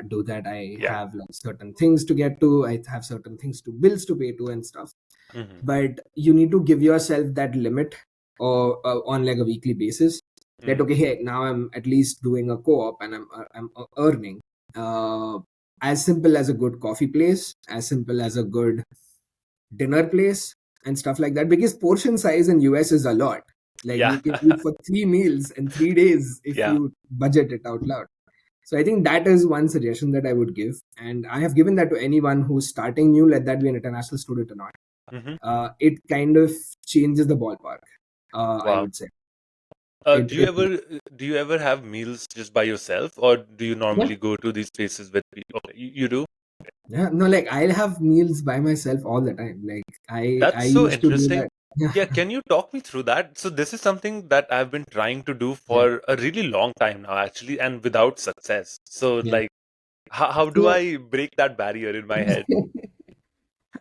do that. I Yeah. have like certain things to get to. I have certain things to bills to pay to and stuff. Mm-hmm. But you need to give yourself that limit or on like a weekly basis that, okay, hey, now I'm at least doing a co-op and I'm earning. Uh, as simple as a good coffee place, as simple as a good dinner place and stuff like that, because portion size in US is a lot. Like Yeah. you can eat for 3 meals in 3 days if Yeah. you budget it out loud. So I think that is one suggestion that I would give, and I have given that to anyone who's starting new, let that be an international student or not. Mm-hmm. It kind of changes the ballpark. I Wow. would say it. Do you ever have meals just by yourself, or do you Yeah, normally go to these places with people? Okay, you do? yeah. No, like I'll have meals by myself all the time. Like I That's so used to do that. interesting. Yeah, Yeah, can you talk me through that? So this is something that I've been trying to do yeah, for a really long time now, actually, and without success. So yeah. like, how do So I break that barrier in my head?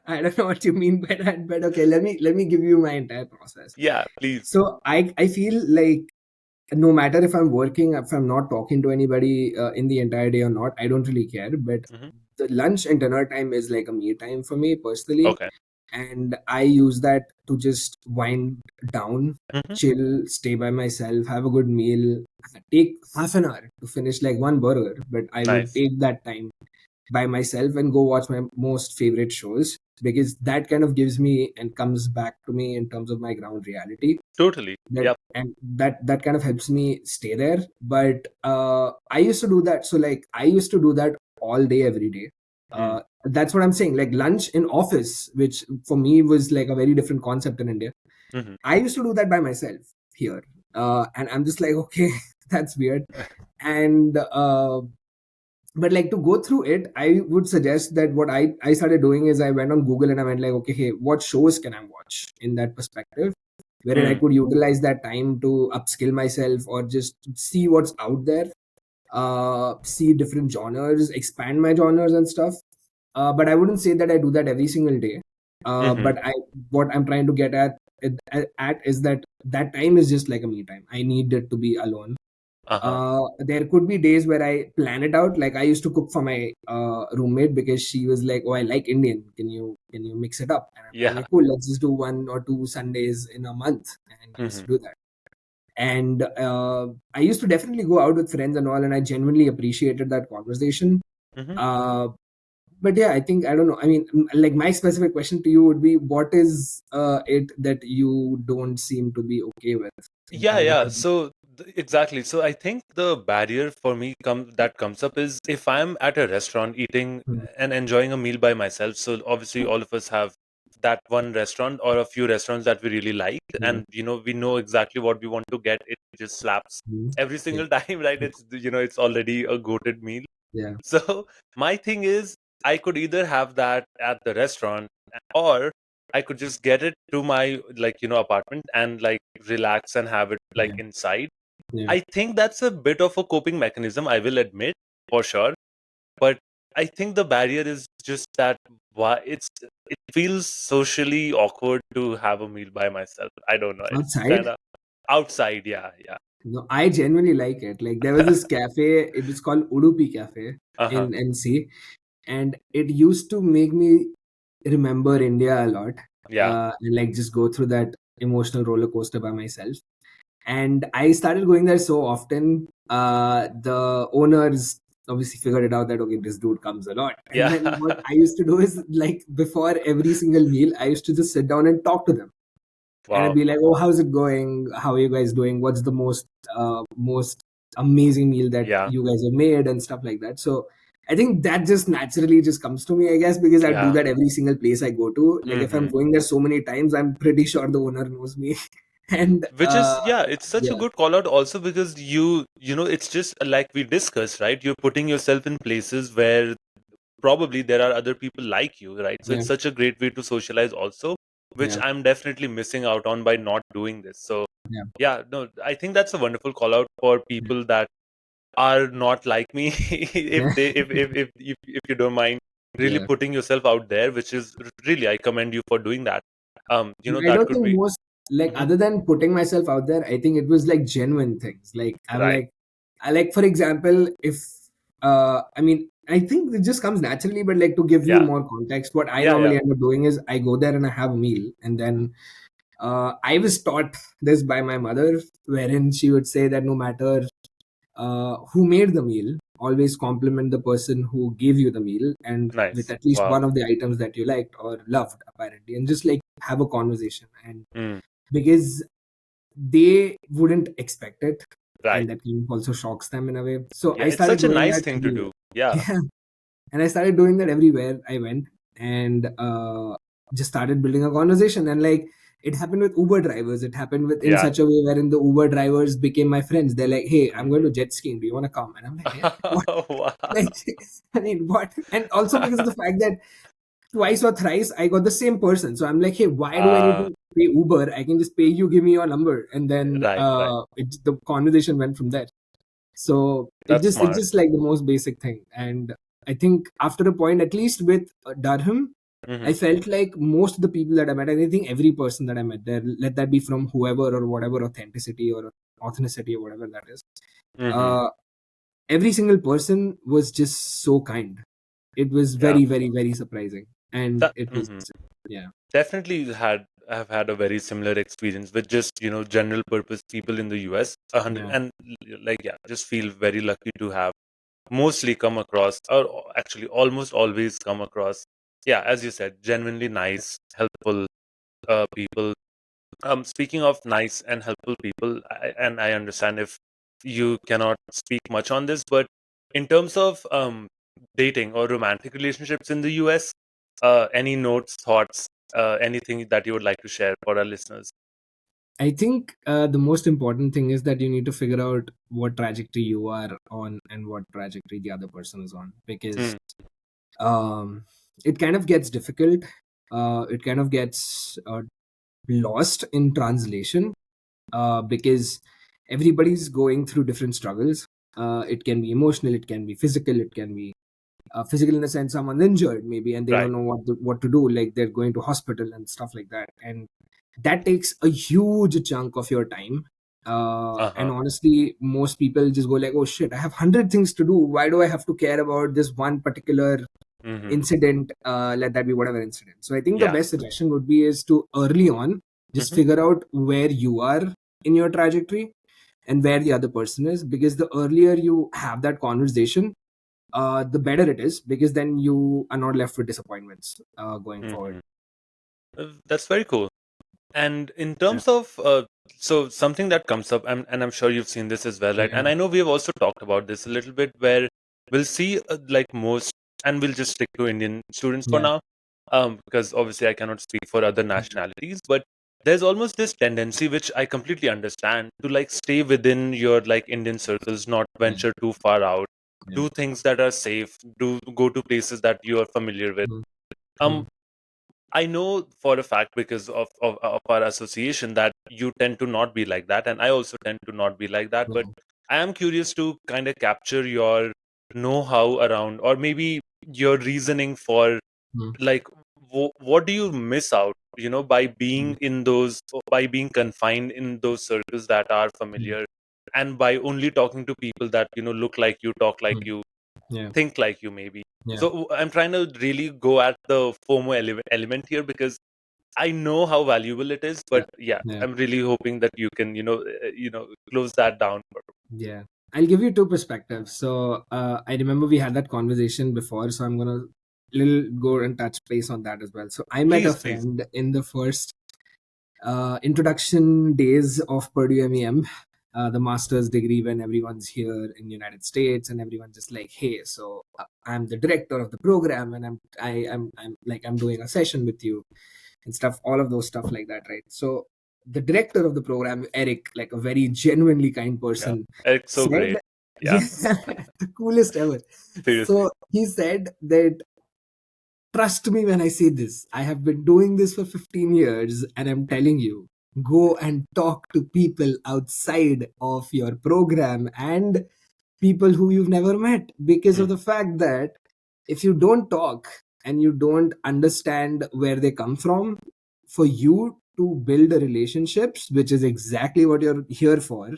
I don't know what you mean by that, but okay, let me give you my entire process. Yeah, please. So I feel like no matter if I'm working, if I'm not talking to anybody in the entire day or not, I don't really care. But Hmm. the lunch and dinner time is like a me time for me personally, Okay. and I use that to just wind down, Hmm. chill, stay by myself, have a good meal, take half an hour to finish like one burger, but I would Nice. take that time by myself and go watch my most favorite shows, because that kind of gives me and comes back to me in terms of my ground reality. Totally. That Yep. and that kind of helps me stay there. But I used to do that. So like I used to do that all day every day. Hmm. That's what I'm saying. Like lunch in office, which for me was like a very different concept in India. Hmm. I used to do that by myself here, and I'm just like, okay, that's weird. And but like to go through it, I would suggest that what I started doing is I went on Google and I went like, okay, hey, what shows can I watch in that perspective, wherein I Hmm. could utilize that time to upskill myself or just see what's out there, see different genres, expand my genres and stuff. But I wouldn't say that I do that every single day. Hmm. But I what I'm trying to get at is that that time is just like a me time. I need it to be alone. Uh-huh. There could be days where I plan it out. Like I used to cook for my roommate because she was like, "Oh, I like Indian. Can you mix it up?" And I'm like, Yeah. "Cool. Let's just do 1 or 2 Sundays in a month, and we used Hmm. to do that." And I used to definitely go out with friends and all, and I genuinely appreciated that conversation. Mhm. But yeah, I think, I don't know, I mean, like, my specific question to you would be, what is it that you don't seem to be okay with in Yeah, terms of yeah. So exactly. So I think the barrier for me comes up is if I'm at a restaurant eating Mm, and enjoying a meal by myself. So obviously all of us have that one restaurant or a few restaurants that we really like, yeah, and we know exactly what we want to get. It just slaps mm, every yeah, single time, right? It's already a goated meal. yeah, So my thing is, I could either have that at the restaurant, or I could just get it to my apartment and like relax and have it like yeah, inside. yeah. I think that's a bit of a coping mechanism, I will admit, for sure. But I think the barrier is just that why it feels socially awkward to have a meal by myself. I don't know. It's kind Outside, of outside, yeah, yeah. no, I genuinely like it. Like, there was this cafe, it was called Udupi Cafe Uh-huh. in NC, and it used to make me remember India a lot, Yeah. and like just go through that emotional roller coaster by myself. And I started going there so often. The owners obviously figured it out that, okay, this dude comes a lot. And Yeah. then what I used to do is, like, before every single meal, I used to just sit down and talk to them, and I'd Wow. be like, "Oh, how's it going? How are you guys doing? What's the most amazing meal that Yeah. you guys have made?" and stuff like that. So I think that just naturally just comes to me, I guess, because I do Yeah. that every single place I go to. Like, if I'm Hmm. going there so many times, I'm pretty sure the owner knows me. And Which is, yeah, it's such a yeah, good call out also because it's just like we discussed, right? You're putting yourself in places where probably there are other people like you, right? So yeah, it's such a great way to socialize also, which yeah, I'm definitely missing out on by not doing this. So yeah, yeah, no, I think that's a wonderful call out for people that are not like me. yeah, If you don't mind really yeah. putting yourself out there, which is really, I commend you for doing that. I That don't could think be. most, like, Mhm. other than putting myself out there, I think it was like genuine things. Like, I'm Right. like, I like, for example, if I mean, I think it just comes naturally, but like, to give you Yeah. more context, what I Yeah, yeah. normally end up doing is I go there and I have a meal, and then I was taught this by my mother, wherein she would say that no matter who made the meal, always compliment the person who gave you the meal, and with Nice. at least Wow. one of the items that you liked or loved, apparently, and just like have a conversation. And Mm. because they wouldn't expect it, Right. and that kind of also shocks them in a way. So Yeah, I it's started such a doing nice that thing to everywhere. do. Yeah. Yeah, and I started doing that everywhere I went, and just started building a conversation. And like, it happened with Uber drivers. It happened with in Yeah. such a way wherein the Uber drivers became my friends. They're like, "Hey, I'm going Mhm. to jet skiing. Do you want to come?" And I'm like, "Yeah, what?" Wow. Like, I mean, what? And also because of the fact that twice or thrice I got the same person. So I'm like, "Hey, why do I need Uh, to pay Uber? I can just pay you, give me your number." And then right, right. the conversation went from there. So That's it's smart. just like the most basic thing. And I think after a point, at least with Durham, I Mhm. felt like most of the people that I met, and I think every person that I met there, let that be from whoever or whatever authenticity or whatever that is, Mhm. uh, every single person was just so kind. It was Yeah. very, very, very surprising. And That it was, mhm. yeah, Definitely have had a very similar experience with just, general purpose people in the US. 100 yeah, and like yeah, just feel very lucky to have mostly come across, or actually almost always come across, yeah, as you said, genuinely nice, helpful people. Speaking of nice and helpful people, and I understand if you cannot speak much on this, but in terms of dating or romantic relationships in the US, any notes, thoughts, anything that you would like to share for our listeners? I think the most important thing is that you need to figure out what trajectory you are on and what trajectory the other person is on, because Mm, um, it kind of gets difficult. It kind of gets lost in translation, because everybody's going through different struggles. It can be emotional, it can be physical, it can be physical in the sense someone's injured maybe and they right. don't know what to do, like they're going to hospital and stuff like that, and that takes a huge chunk of your time. And Uh-huh. honestly, most people just go like, "Oh shit, I have 100 things to do. Why do I have to care about this one particular Mm-hmm. incident? Let that be whatever incident." So I think the Yeah. best suggestion would be is to early on just Mm-hmm. figure out where you are in your trajectory, and where the other person is, because the earlier you have that conversation, the better it is, because then you are not left with disappointments going forward. That's very cool. And in Yeah. terms of so something that comes up, and I'm sure you've seen this as well, right? Yeah. And I know we have also talked about this a little bit, where we'll see like most, and we'll just stick to Indian students for Yeah. now, because obviously I cannot speak for other nationalities, but there's almost this tendency, which I completely understand, to like stay within your like Indian circles, not venture too far out, Yeah. do things that are safe, do go to places that you are familiar with. Mm. Um, I know for a fact, because of our association, that you tend to not be like that, and I also tend to not be like that. But Mm. I am curious to kind of capture your know-how around, or maybe your reasoning for, Mm. like, what do you miss out, by being in those, by being confined in those circles that are Mm. familiar, and by only talking to people that look like you, talk like Mm. you, Yeah. think like you, maybe. Yeah. So I'm trying to really go at the FOMO element here, because I know how valuable it is, but yeah, Yeah. I'm really hoping that you can, close that down. Yeah. I'll give you two perspectives. So I remember we had that conversation before, so I'm gonna little go and touch base on that as well. So I met a Please, please. friend in the first introduction days of Purdue MEM, the master's degree, when everyone's here in the United States and everyone's just like, hey, so I'm the director of the program, and I'm doing a session with you and stuff, all of those stuff like that, right? So the director of the program, Eric, like a very genuinely kind Yeah, person, it's so said, great. yeah, Yeah, the coolest ever. seriously. So he said that, trust me when I say this, I have been doing this for 15 years, and I'm telling you, go and talk to people outside of your program and people who you've never met, because of Mm, the fact that if you don't talk and you don't understand where they come from, for you to build a relationships, which is exactly what you're here for,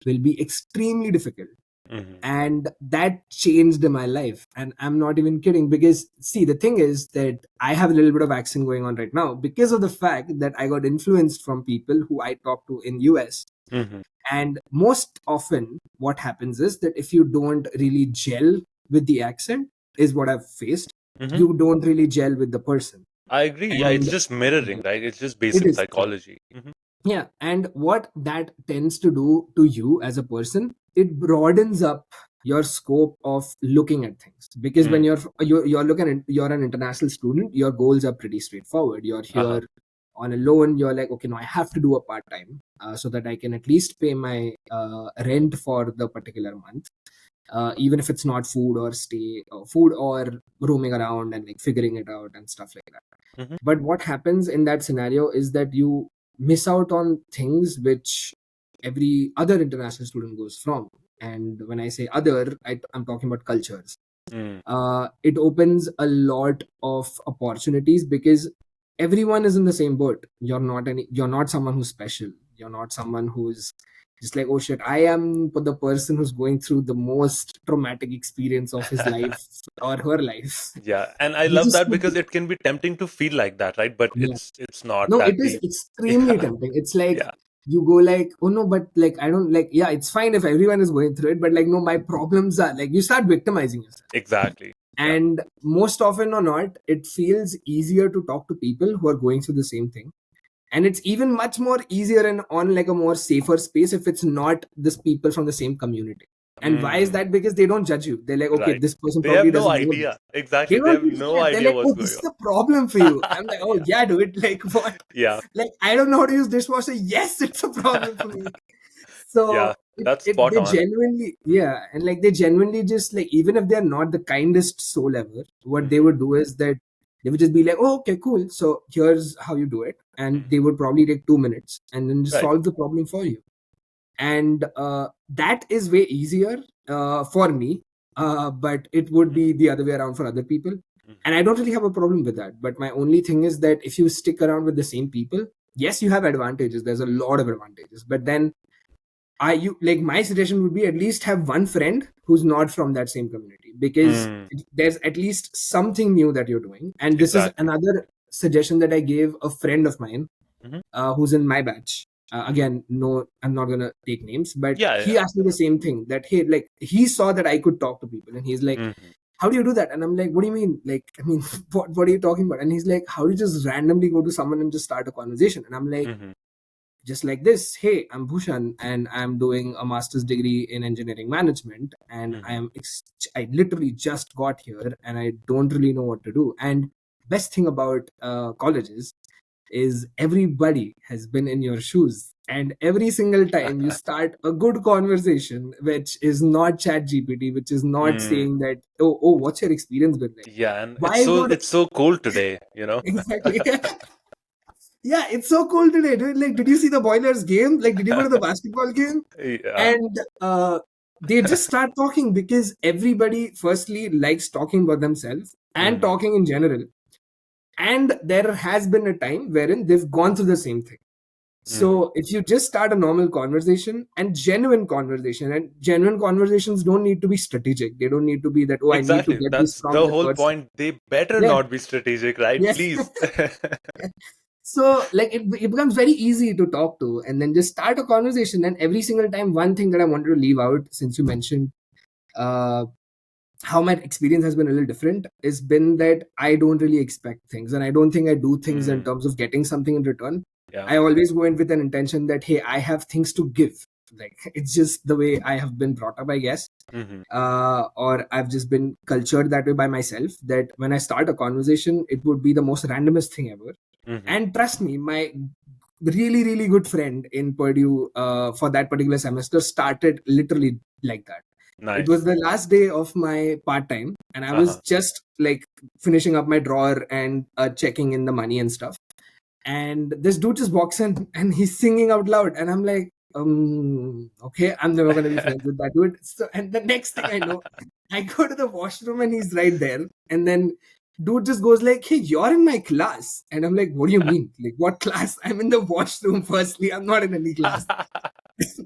will be extremely difficult. mhm, And that changed my life, and I'm not even kidding, because see, the thing is that I have a little bit of accent going on right now because of the fact that I got influenced from people who I talk to in US. mhm, And most often what happens is that if you don't really gel with the accent, is what I've faced, mhm. you don't really gel with the person. I agree. Yeah, it's And just mirroring, right? It's just it basic is, psychology. Mhm, yeah, and what that tends to do to you as a person, it broadens up your scope of looking at things, because when mm, you're looking at, you're an international student, your goals are pretty straightforward. You're uh-huh. here on a loan, you're like, okay, no, I have to do a part time, so that I can at least pay my rent for the particular month, even if it's not food or stay or food or roaming around and like figuring it out and stuff like that. Mhm, But what happens in that scenario is that you miss out on things which every other international student goes from. And when I say other, I'm talking about cultures. mm, It opens a lot of opportunities, because everyone is in the same boat. You're not someone who's special. You're not someone who's just like, oh shit, I am the person who's going through the most traumatic experience of his life or her life. yeah, and I Which love is that, because it can be tempting to feel like that, right? But yeah. it's not No, it that is deep. extremely Yeah, tempting. It's like yeah, you go like, oh no, but like I don't like, yeah, it's fine if everyone is going through it, but like no, my problems are like, you start victimizing yourself. exactly. Yeah. And most often or not, it feels easier to talk to people who are going through the same thing. And it's even much more easier and on like a more safer space if it's not this people from the same community. And why is Mm, that? Because they don't judge you. They're like, okay, right. this person They have probably no doesn't know this. idea. They Exactly. They don't have give a no shit. They're idea like, what's oh, going this is on. a problem for you. I'm like, oh Yeah. yeah, dude. Like what? Yeah. Like I don't know how to use dishwasher. Yes, it's a problem for me. Yeah. So That's spot they on. genuinely, yeah, and like they genuinely just like, even if they're not the kindest soul ever, what they Mhm, would do is that they would just be like, oh, okay, cool. So here's how you do it, and mhm. they would probably take 2 minutes and then just Right. solve the problem for you. And that is way easier for me, but it would Mhm, be the other way around for other people. mhm, And I don't really have a problem with that. But my only thing is that if you stick around with the same people, yes, you have advantages. There's a lot of advantages, but then you like, my suggestion would be at least have one friend who's not from that same community, because mm, there's at least something new that you're doing. And this is exactly. another suggestion that I gave a friend of mine Mhm, who's in my batch. again, no, I'm not gonna take names, but Yeah, he yeah. asked me the same thing, that hey, like he saw that I could talk to people, and he's like, Mhm, how do you do that? And I'm like, what do you mean? Like, I mean, what are you talking about? And he's like, how do you just randomly go to someone and just start a conversation? And I'm like, mhm, just like this, hey, I'm Bhushan and I'm doing a master's degree in engineering management, and mhm. I literally just got here and I don't really know what to do. And best thing about colleges is everybody has been in your shoes, and every single time you start a good conversation which is not chat gpt, which is not Mm, saying that, oh, what's your experience been like, yeah, and why would it's so cold today, you know? exactly. Yeah, it's so cool today, dude. Like, did you see the Boilers game? Like, did you go to the basketball game? Yeah. And they just start talking because everybody, firstly, likes talking about themselves and Mhm, talking in general. And there has been a time wherein they've gone through the same thing. mhm. So if you just start a normal conversation and genuine conversations don't need to be strategic. They don't need to be that, oh, I need to Exactly. get this That's from the that whole person. point. They better Yeah. not be strategic, right? Yeah. Please. So like it becomes very easy to talk to and then just start a conversation. And every single time, one thing that I wanted to leave out, since you mentioned uh, how my experience has been a little different, is been that I don't really expect things, and I don't think I do things in Mm, terms of getting something in return. yeah. I always go in with an intention that, hey, I have things to give. Like, it's just the way I have been brought up, I guess. Mhm, Or I've just been cultured that way by myself, that when I start a conversation, it would be the most randomest thing ever. mhm. And trust me, my really, really good friend in Purdue for that particular semester started literally like that. It Nice. was the last day of my part time, and I was Uh-huh. just like finishing up my drawer and checking in the money and stuff. And this dude just walks in and he's singing out loud, and I'm like, okay, I'm never gonna be friends with that dude. So, and the next thing I know, I go to the washroom and he's right there, and then dude just goes like, hey, you're in my class. And I'm like, what do you mean, like what class? I'm in the washroom. Firstly, I'm not in any class.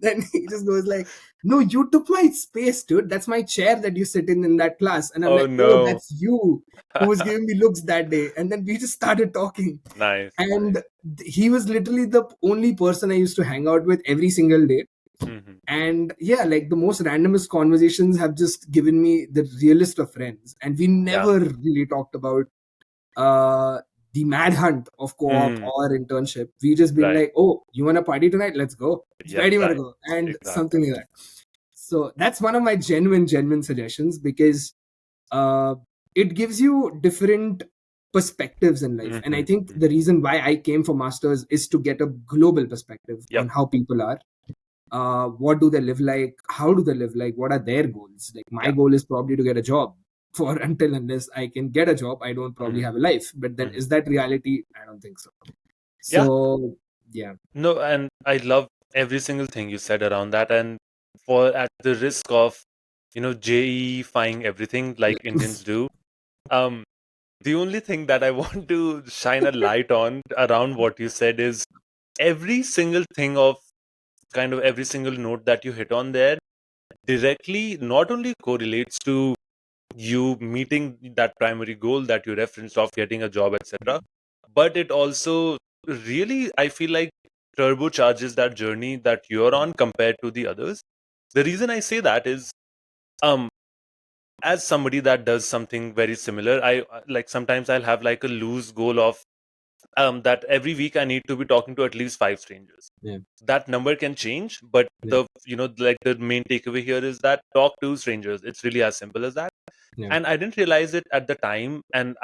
Then he just goes like, no, you took my space, dude. That's my chair that you sit in that class. And I'm Oh like, oh, no. that's you who was giving me looks that day. And then we just started talking. Nice, nice. And he was literally the only person I used to hang out with every single day. Mhm. And yeah, like the most randomest conversations have just given me the realest of friends. And we Yeah. never really talked about uh the mad hunt of co-op Mm, or internship. We just been right. like, oh, you want to party tonight? Let's go. Yep, Where do you want to right. go? And Exactly. something like that. So that's one of my genuine suggestions, because uh, it gives you different perspectives in life. And I Mhm, think mhm. the reason why I came for masters is to get a global perspective Yep. on how people are. What do they live like? How do they live like? What are their goals? Like, my Yeah. goal is probably to get a job. For until unless I can get a job, I don't probably Mhm, have a life. But then, mhm. is that reality? I don't think so. Yeah. So yeah. No, and I love every single thing you said around that. And for at the risk of, JEE-fying everything like Indians do, um, the only thing that I want to shine a light on around what you said is every single thing of kind of every single note that you hit on there directly not only correlates to you meeting that primary goal that you referenced of getting a job, etc., but it also really, I feel like, turbocharges that journey that you're on compared to the others. The reason I say that is, um as somebody that does something very similar, I like sometimes I'll have like a loose goal of that every week I need to be talking to at least 5 strangers. Yeah. That number can change, but Yeah. the main takeaway here is that talk to strangers. It's really as simple as that. Yeah. And I didn't realize it at the time, and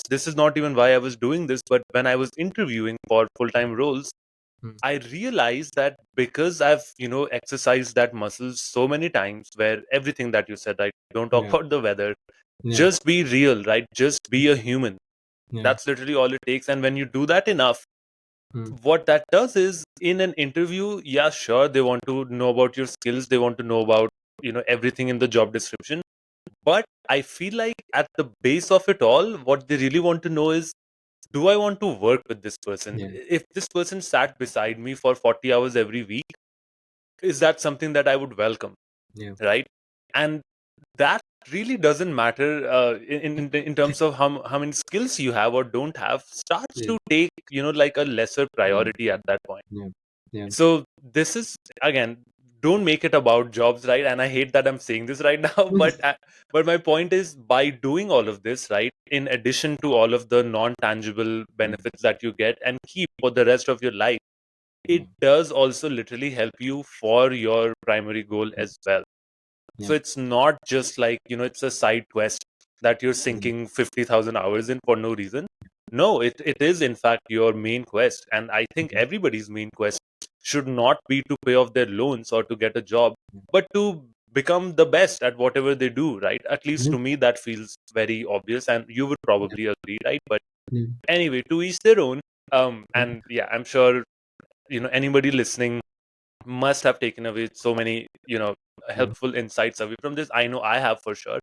this is not even why I was doing this, but when I was interviewing for full-time roles, Mm. I realized that because I've exercised that muscle so many times, where everything that you said, right, don't talk Yeah. about the weather, Yeah. just be real, right, just be a human. Yeah. That's literally all it takes. And when you do that enough, Mm. what that does is, in an interview, yeah, sure, they want to know about your skills, they want to know about everything in the job description, but I feel like at the base of it all, what they really want to know is, do I want to work with this person? Yeah. If this person sat beside me for 40 hours every week, is that something that I would welcome? Yeah. Right? And that really doesn't matter in terms of how many skills you have or don't have, starts Yeah. to take like a lesser Yeah. priority at that point. Yeah. So this is, again, don't make it about jobs, right? And I hate that I'm saying this right now, but my point is, by doing all of this, right, in addition to all of the non-tangible benefits that you get and keep for the rest of your life, it does also literally help you for your primary goal as well. So it's not just like, it's a side quest that you're sinking 50,000 hours in for no reason. No, it is in fact your main quest. And I think everybody's main quest should not be to pay off their loans or to get a job, but to become the best at whatever they do, right? At least to me, that feels very obvious, and you would probably agree, right? But anyway, to each their own. And yeah, I'm sure, anybody listening must have taken away so many, helpful insights away from this. I know I have, for sure.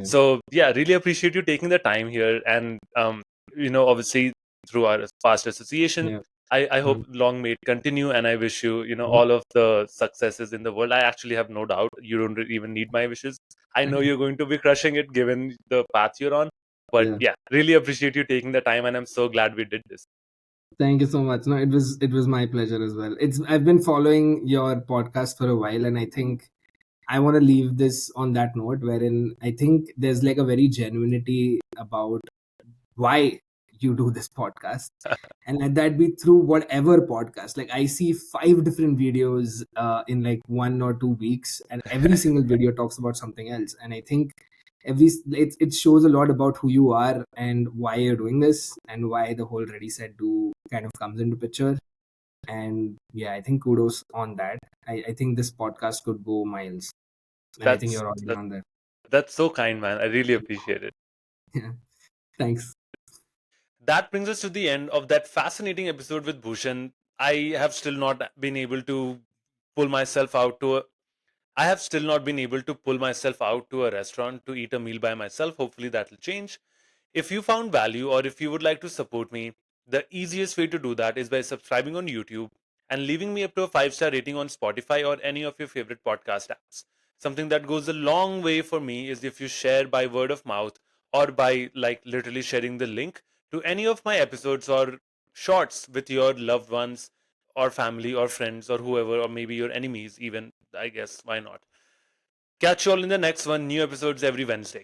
So yeah, really appreciate you taking the time here, and obviously through our past association, I hope long may it continue, and I wish you, all of the successes in the world. I actually have no doubt you don't even need my wishes. I know you're going to be crushing it given the path you're on. But yeah, really appreciate you taking the time, and I'm so glad we did this. Thank you so much. No, it was my pleasure as well. I've been following your podcast for a while, and I think I want to leave this on that note, wherein I think there's like a very genuinity about why you do this podcast, and let that be through whatever podcast. Like, I see 5 different videos in like 1 or 2 weeks, and every single video talks about something else. And I think it shows a lot about who you are and why you're doing this, and why the whole ready set do kind of comes into picture. And yeah, I think kudos on that. I think this podcast could go miles, and I think That's you're already that, on there. that's so kind, man. I really appreciate it. Yeah, thanks. That brings us to the end of that fascinating episode with Bhushan. I have still not been able to pull myself out to a I have still not been able to pull myself out to a restaurant to eat a meal by myself. Hopefully that will change. If you found value, or if you would like to support me, the easiest way to do that is by subscribing on YouTube and leaving me up to a 5-star rating on Spotify or any of your favorite podcast apps. Something that goes a long way for me is if you share by word of mouth, or by like literally sharing the link to any of my episodes or shorts with your loved ones or family or friends or whoever, or maybe your enemies even. I guess why not? Catch you all in the next one. New episodes every Wednesday.